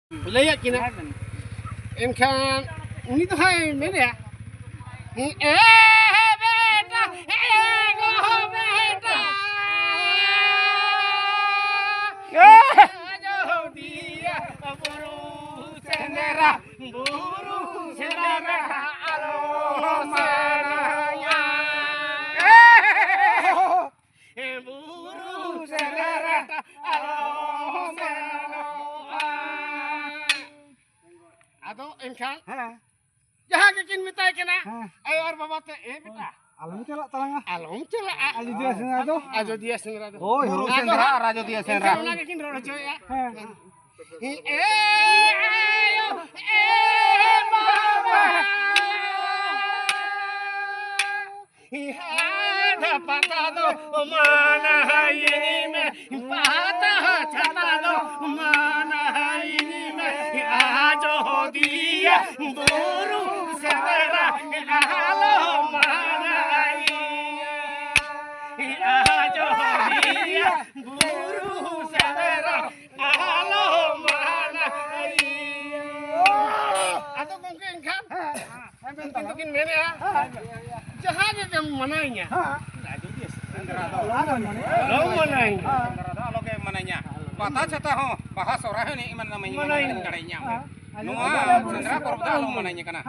Layak kina. Enkan ini tuh hai mere ya. Beta, go beta. Jauh dia buru sendera alo sanaya. Buru sendera alo Ado enkan, jahat kikin mitai kena. Ayo ar babat beta. Alam celak talanga. Alom cela. Ajo dia senra tu. Ajo dia senra tu. Oh, huru senra, rajo dia senra. Enkan lagi kin rojo ya. Ayo, baba. Ada patado mana ini me. Patah catado mana ini me. Ajo dia buru sendera alo mana iya. Ajo dia buru sendera alo mana iya. Atau mungkin kan? Mungkin mana ya? Jahat yang mananya? Ajo dia sendera alo mananya. Alo ke mananya? Patah cata ho, bahas orang ini iman namanya mananya. Nunggu, sendera korban alo mananya kana.